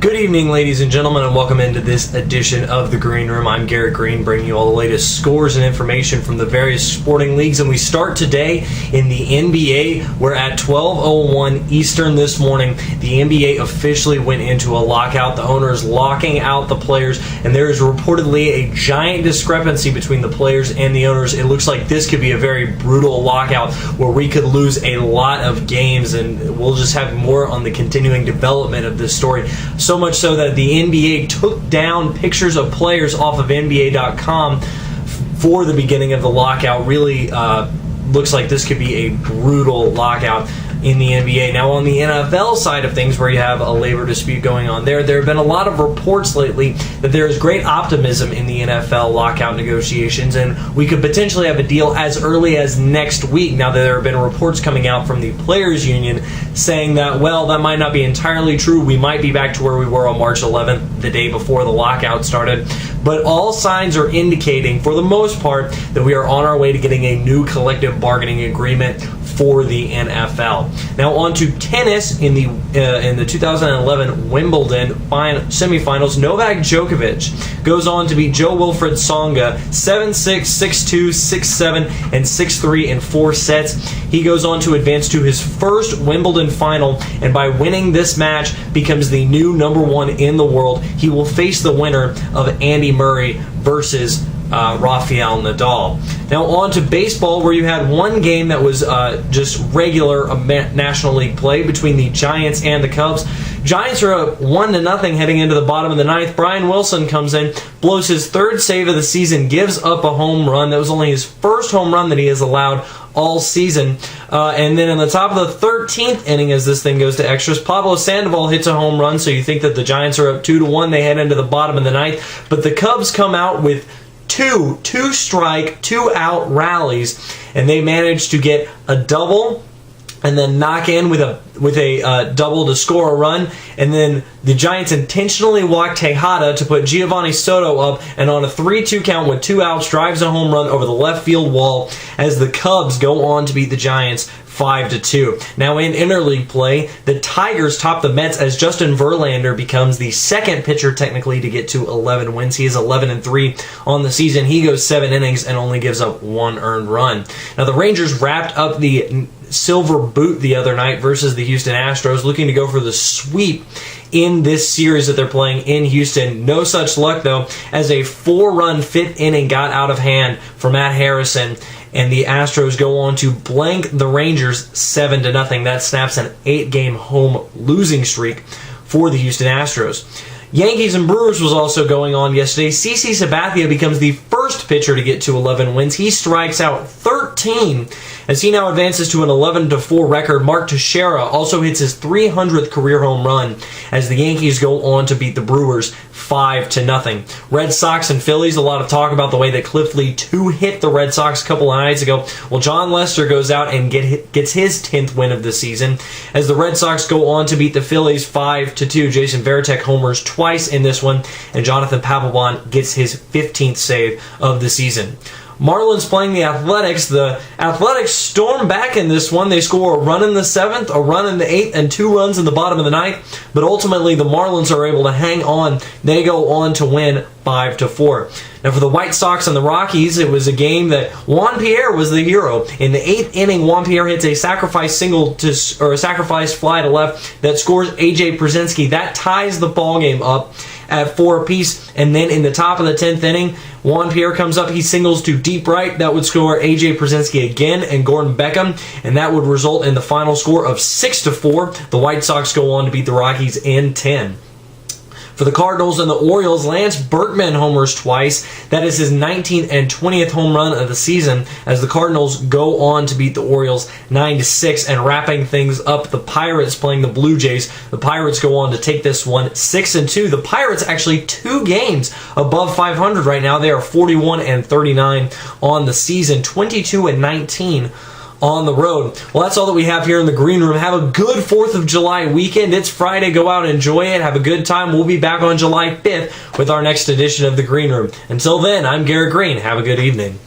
Good evening, ladies and gentlemen, and welcome into this edition of the Greene Room. I'm Garrett Greene, bringing you all the latest scores and information from the various sporting leagues. And we start today in the NBA. We're at 12:01 Eastern this morning. The NBA officially went into a lockout. The owners locking out the players, and there is reportedly a giant discrepancy between the players and the owners. It looks like this could be a very brutal lockout where we could lose a lot of games, and we'll just have more on the continuing development of this story. So much so that the NBA took down pictures of players off of NBA.com for the beginning of the lockout. Really looks like this could be a brutal lockout in the NBA. Now, on the NFL side of things, where you have a labor dispute going on there have been a lot of reports lately that there is great optimism in the NFL lockout negotiations, and we could potentially have a deal as early as next week. Now, there have been reports coming out from the Players Union saying that, well, that might not be entirely true. We might be back to where we were on March 11th, the day before the lockout started. But all signs are indicating, for the most part, that we are on our way to getting a new collective bargaining agreement for the NFL. Now on to tennis. In the 2011 Wimbledon semifinals, Novak Djokovic goes on to beat Jo-Wilfried Tsonga 7-6, 6-2, 6-7, and 6-3 in 4 sets. He goes on to advance to his first Wimbledon final, and by winning this match becomes the new number 1 in the world. He will face the winner of Andy Murray versus Rafael Nadal. Now on to baseball, where you had one game that was just regular National League play between the Giants and the Cubs. Giants are up 1-0 heading into the bottom of the ninth. Brian Wilson comes in, blows his 3rd save of the season, gives up a home run. That was only his first home run that he has allowed all season. And then in the top of the 13th inning, as this thing goes to extras, Pablo Sandoval hits a home run, so you think that the Giants are up 2-1. They head into the bottom of the ninth, but the Cubs come out with two strike, 2 out rallies, and they managed to get a double and then knock in with a double to score a run. And then the Giants intentionally walked Tejada to put Giovanni Soto up, and on a 3-2 count with 2 outs, drives a home run over the left field wall as the Cubs go on to beat the Giants 5-2. Now in interleague play, the Tigers top the Mets as Justin Verlander becomes the second pitcher technically to get to 11 wins. He is 11-3 on the season. He goes 7 innings and only gives up 1 earned run. Now the Rangers wrapped up the silver boot the other night versus the Houston Astros, looking to go for the sweep in this series that they're playing in Houston. No such luck, though, as a 4-run 5th inning got out of hand for Matt Harrison, and the Astros go on to blank the Rangers 7-0. That snaps an 8-game home losing streak for the Houston Astros. Yankees and Brewers was also going on yesterday. CC Sabathia becomes the first pitcher to get to 11 wins. He strikes out 13 as he now advances to an 11-4 record. Mark Teixeira also hits his 300th career home run as the Yankees go on to beat the Brewers 5-0. Red Sox and Phillies, a lot of talk about the way that Cliff Lee 2-hit the Red Sox a couple of nights ago. Well, John Lester goes out and gets his 10th win of the season as the Red Sox go on to beat the Phillies 5-2. Jason Varitek homers twice in this one, and Jonathan Papelbon gets his 15th save of the season. Marlins playing the Athletics. The Athletics storm back in this one. They score a run in the 7th, a run in the 8th, and 2 runs in the bottom of the 9th. But ultimately, the Marlins are able to hang on. They go on to win 5-4. Now, for the White Sox and the Rockies, it was a game that Juan Pierre was the hero. In the 8th inning, Juan Pierre hits a sacrifice a sacrifice fly to left that scores A.J. Pierzynski. That ties the ball game up at 4 apiece. And then in the top of the 10th inning, Juan Pierre comes up, he singles to deep right. That would score A.J. Pierzynski again and Gordon Beckham, and that would result in the final score of 6-4. The White Sox go on to beat the Rockies in 10. For the Cardinals and the Orioles, Lance Berkman homers twice. That is his 19th and 20th home run of the season as the Cardinals go on to beat the Orioles 9-6. And wrapping things up, the Pirates playing the Blue Jays. The Pirates go on to take this one 6-2. The Pirates actually 2 games above 500 right now. They are 41-39 on the season, 22-19 on the road. Well, that's all that we have here in the Greene Room. Have a good 4th of July weekend. It's Friday. Go out and enjoy it. Have a good time. We'll be back on July 5th with our next edition of the Greene Room. Until then, I'm Garrett Greene. Have a good evening.